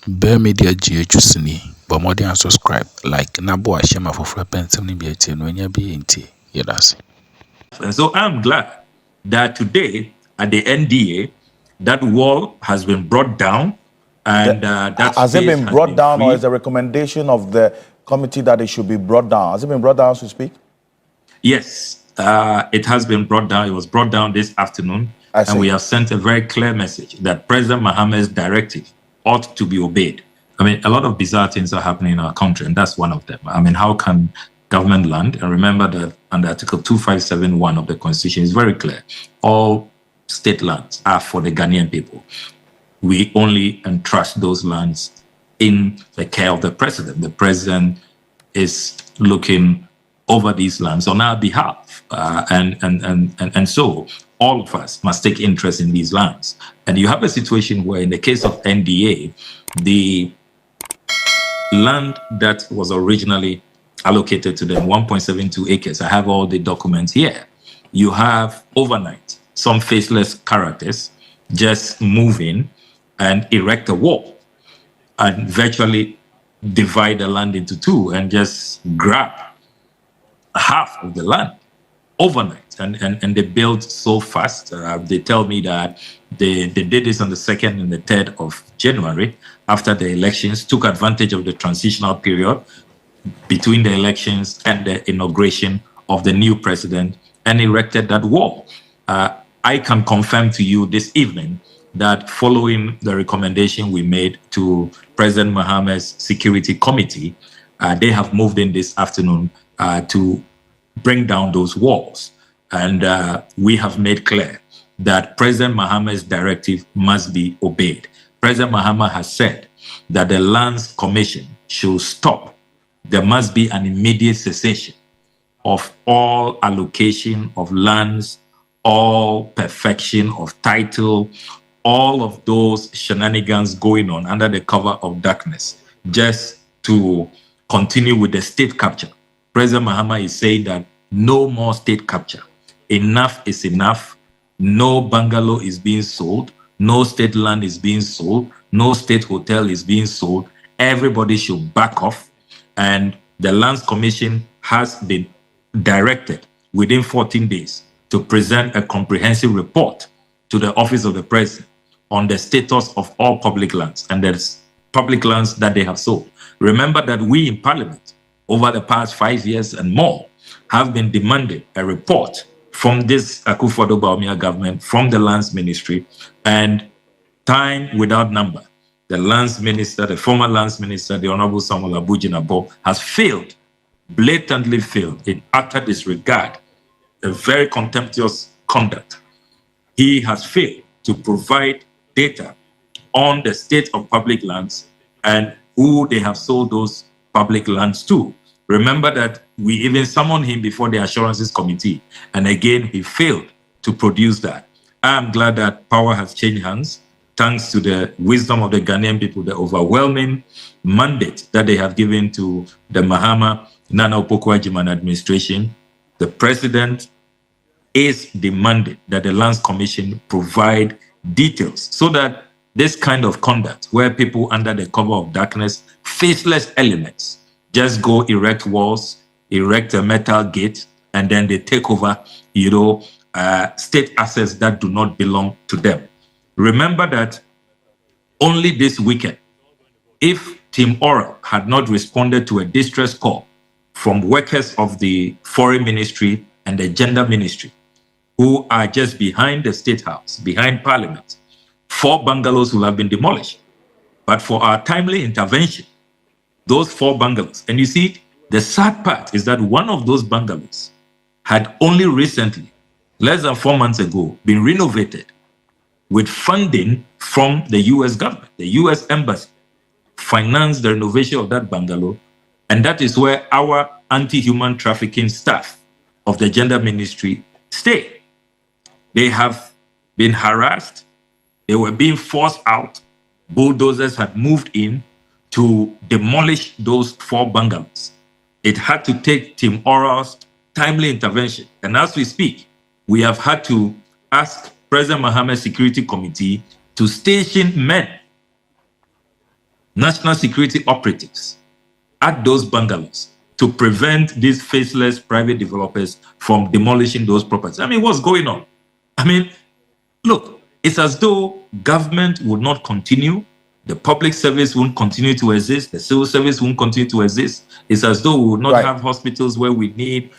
Bear Media GHCNI, but more than subscribe, like, Nabo, Shema for Frappens and Nibiati, no, nya be inti, yes. And so I'm glad that today at the NDA, that wall has been brought down and that has it space been has brought been down, or freed. is the recommendation of the committee that it should be brought down? Has it been brought down as we speak? Yes, it has been brought down. It was brought down this afternoon. And we have sent a very clear message that President Mohammed's directive ought to be obeyed. I mean, a lot of bizarre things are happening in our country, and that's one of them. I mean, how can government land? And remember that under Article 2571 of the Constitution is very clear. All state lands are for the Ghanaian people. We only entrust those lands in the care of the president. The president is looking over these lands on our behalf. And so all of us must take interest in these lands. And you have a situation where in the case of NDA, the land that was originally allocated to them, 1.72 acres, I have all the documents here. You have overnight some faceless characters just move in and erect a wall and virtually divide the land into two and just grab half of the land overnight. And they built so fast. They tell me that they did this on the 2nd and the 3rd of January after the elections, took advantage of the transitional period between the elections and the inauguration of the new president and erected that wall. I can confirm to you this evening that following the recommendation we made to President Mohammed's Security Committee, they have moved in this afternoon to bring down those walls. And we have made clear that President Mohammed's directive must be obeyed. President Mohammed has said that the Lands Commission should stop. There must be an immediate cessation of all allocation of lands, all perfection of title, all of those shenanigans going on under the cover of darkness, just to continue with the state capture. President Mohammed is saying that no more state capture. Enough is enough. No bungalow is being sold. No state land is being sold. No state hotel is being sold. Everybody should back off. And the Lands Commission has been directed within 14 days to present a comprehensive report to the Office of the President on the status of all public lands and the public lands that they have sold. Remember that we in Parliament, over the past 5 years and more, have been demanding a report from this Akufo-Addo Bawumia government, from the Lands Ministry, and time without number. The Lands Minister, the former Lands Minister, the Honorable Samuel Abu-Jinabo, has failed, blatantly failed, in utter disregard, a very contemptuous conduct. He has failed to provide data on the state of public lands and who they have sold those public lands to. Remember that we even summoned him before the Assurances Committee, and again, he failed to produce that. I am glad that power has changed hands, thanks to the wisdom of the Ghanaian people, the overwhelming mandate that they have given to the Mahama Nana Opoku-Agyeman administration. The president is demanding that the Lands Commission provide details so that this kind of conduct, where people under the cover of darkness, faceless elements, just go erect walls, erect a metal gate, and then they take over, state assets that do not belong to them. Remember that only this weekend, if Team Oral had not responded to a distress call from workers of the Foreign Ministry and the Gender Ministry, who are just behind the State House, behind Parliament, 4 bungalows will have been demolished. But for our timely intervention, those 4 bungalows, and you see, the sad part is that one of those bungalows had only recently, less than 4 months ago, been renovated with funding from the US government. The US Embassy financed the renovation of that bungalow, and that is where our anti-human trafficking staff of the Gender Ministry stay. They have been harassed. They were being forced out. Bulldozers had moved in to demolish those 4 bungalows. It had to take Team Oral's timely intervention. And as we speak, we have had to ask President Mohammed's Security Committee to station men national security operatives at those bungalows to prevent these faceless private developers from demolishing those properties. I mean, what's going on? I mean, look, it's as though government would not continue, the public service won't continue to exist, the civil service won't continue to exist. It's as though we would not have hospitals where we need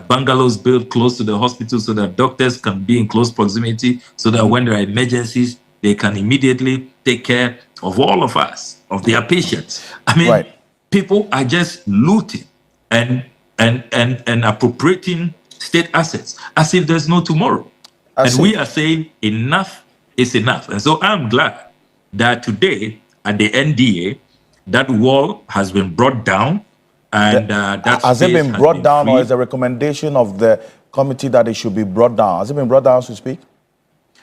bungalows built close to the hospital so that doctors can be in close proximity, so that when there are emergencies, they can immediately take care of all of us, of their patients. I mean, people are just looting and appropriating state assets as if there's no tomorrow. And we are saying enough is enough. And so I'm glad that today at the NDA, that wall has been brought down. And that has it been brought down, freed. or is a recommendation of the committee that it should be brought down? Has it been brought down as we speak?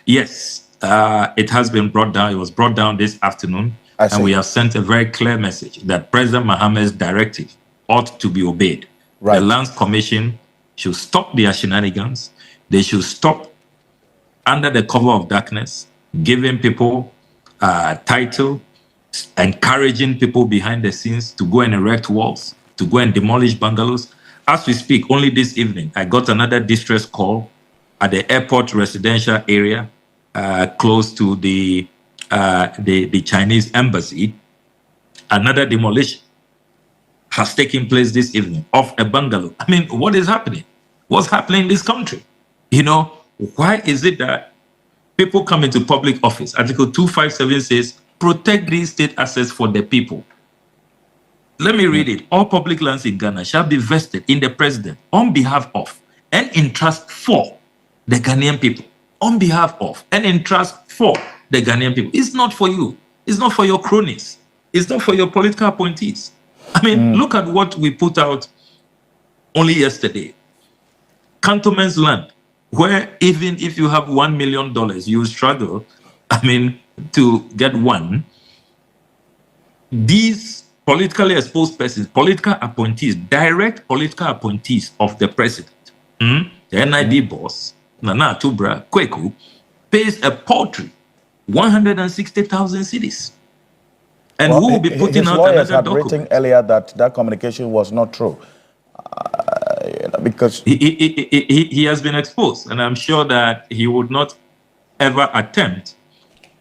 Yes, it has been brought down. It was brought down this afternoon. And we have sent a very clear message that President Mohammed's directive ought to be obeyed. The Lands Commission should stop their shenanigans. They should stop under the cover of darkness, giving people title, encouraging people behind the scenes to go and erect walls, to go and demolish bungalows. As we speak, only this evening, I got another distress call at the airport residential area close to the Chinese embassy. Another demolition has taken place this evening of a bungalow. I mean, what is happening? What's happening in this country? You know, why is it that people come into public office? Article 257 says, protect these state assets for the people. Let me read it. All public lands in Ghana shall be vested in the president on behalf of and in trust for the Ghanaian people. On behalf of and in trust for the Ghanaian people. It's not for you. It's not for your cronies. It's not for your political appointees. I mean, look at what we put out only yesterday. Cantonment's land, where even if you have $1 million, you struggle, I mean, to get one. These politically exposed persons, political appointees, direct political appointees of the president, the NIB boss, Nana Atubra Kweku, pays a paltry 160,000 cedis. And who will be putting out another document? Written earlier that communication was not true. Because he has been exposed, and I'm sure that he would not ever attempt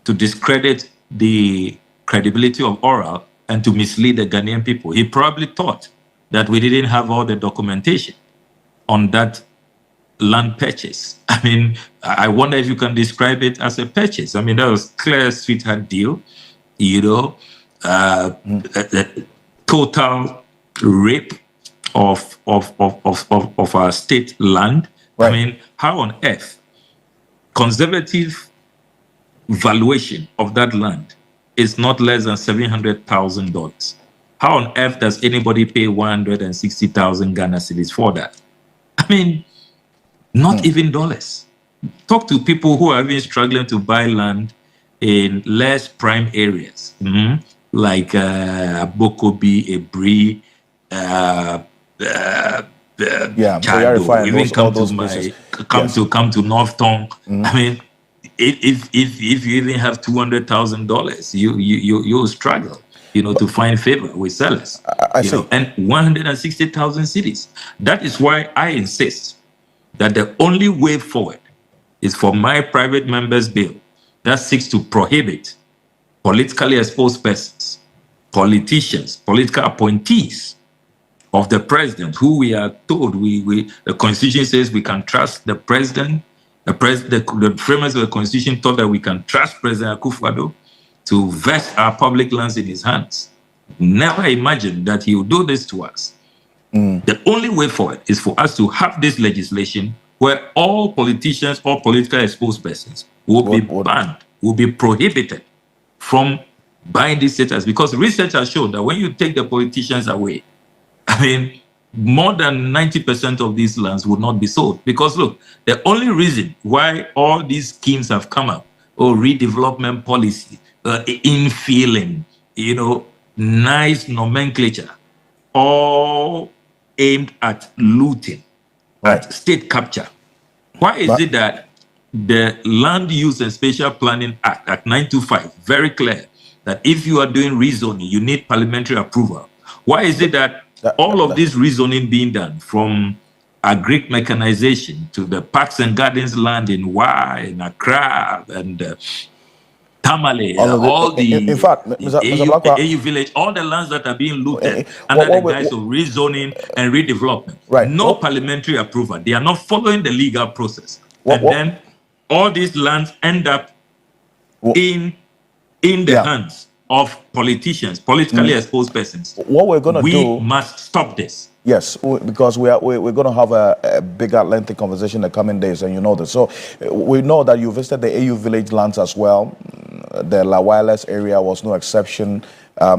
to discredit the credibility of oral and to mislead the Ghanaian people. He probably thought that we didn't have all the documentation on that land purchase. I mean, I wonder if you can describe it as a purchase. I mean, that was clear sweetheart deal, you know, a total rape of our state land. I mean, how on earth conservative valuation of that land is not less than $700,000? How on earth does anybody pay 160,000 Ghana cedis for that? I mean, not even dollars. Talk to people who are even struggling to buy land in less prime areas, like Bokobi, Ebri, Chado, even come to North Tongue. I mean, if you even have $200,000, you'll struggle, you know, to find favor with sellers. I see. And 160,000 cedis. That is why I insist that the only way forward is for my private members bill that seeks to prohibit politically exposed persons, politicians, political appointees of the president, who we are told the Constitution says we can trust the president. The framers of the Constitution thought that we can trust President Akufo-Addo to vest our public lands in his hands. Never imagined that he would do this to us. The only way forward is for us to have this legislation where all politicians, all politically exposed persons will be banned, will be prohibited from buying these status, because research has shown that when you take the politicians away, I mean, more than 90% of these lands would not be sold. Because look, the only reason why all these schemes have come up, redevelopment policy, infilling, you know, nice nomenclature, all aimed at looting, at state capture. Why is it that the Land Use and Spatial Planning Act 925, very clear, that if you are doing rezoning, you need parliamentary approval. Why is it that all of this rezoning being done, from agric mechanization to the parks and gardens land in in Accra and Tamale, in fact, Mr. Blackwell, AU Village, all the lands that are being looted under the guise of rezoning and redevelopment. Right. No parliamentary approval. They are not following the legal process. Then all these lands end up in the hands of politicians, politically exposed persons. What we're going to do... We must stop this. Yes, because we're going to have a bigger, lengthy conversation in the coming days, and you know this. So we know that you visited the AU Village lands as well. The La Wireless area was no exception.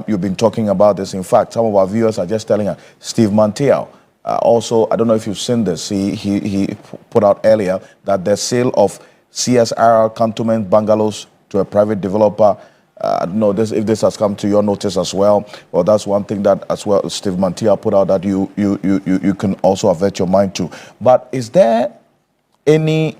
You've been talking about this. In fact, some of our viewers are just telling us, Steve Mantiao, also, I don't know if you've seen this, he put out earlier that the sale of CSR cantonment bungalows to a private developer, I don't know if this has come to your notice as well. Well, that's one thing that as well Steve Mantia put out that you can also avert your mind to. But is there any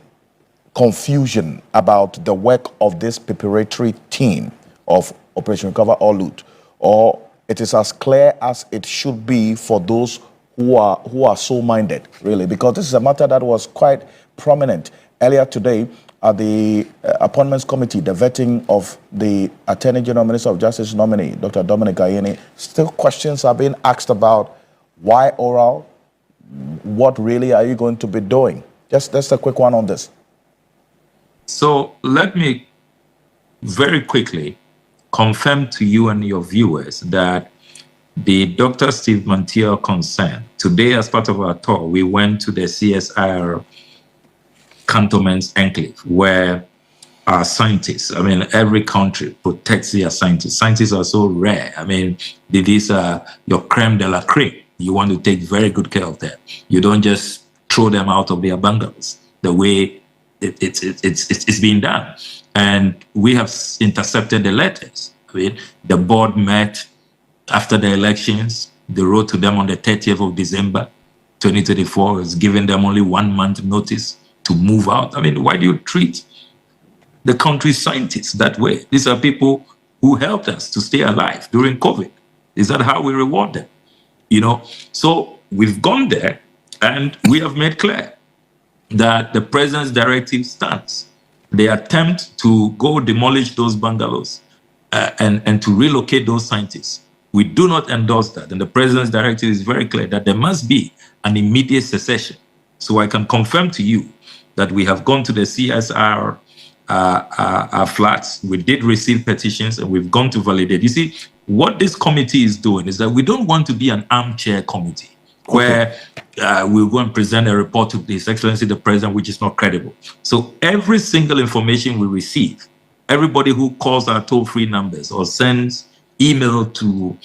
confusion about the work of this preparatory team of Operation Recover or Loot, or it is as clear as it should be for those who are so minded, really? Because this is a matter that was quite prominent earlier today at the Appointments Committee, the vetting of the Attorney General Minister of Justice nominee, Dr. Dominic Ayeni. Still questions are being asked about why oral, what really are you going to be doing? Just a quick one on this. So let me very quickly confirm to you and your viewers that the Dr. Steve Mantia concern, today as part of our tour, we went to the CSIR cantonments enclave where our scientists, I mean, every country protects their scientists. Scientists are so rare. I mean, these are your creme de la creme. You want to take very good care of them. You don't just throw them out of their bungalows the way it's being done. And we have intercepted the letters. I mean, the board met after the elections. They wrote to them on the 30th of December, 2024. It was giving them only 1 month notice to move out. I mean, why do you treat the country's scientists that way? These are people who helped us to stay alive during COVID. Is that how we reward them? You know, so we've gone there and we have made clear that the president's directive stands. The attempt to go demolish those bungalows and to relocate those scientists, we do not endorse that. And the president's directive is very clear that there must be an immediate cessation. So I can confirm to you that we have gone to the CSR flats. We did receive petitions and we've gone to validate. You see, what this committee is doing is that we don't want to be an armchair committee where we'll go and present a report to His Excellency the President, which is not credible. So every single information we receive, everybody who calls our toll-free numbers or sends email to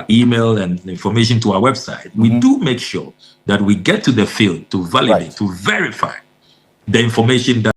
email and information to our website, we do make sure that we get to the field to validate, to verify the information that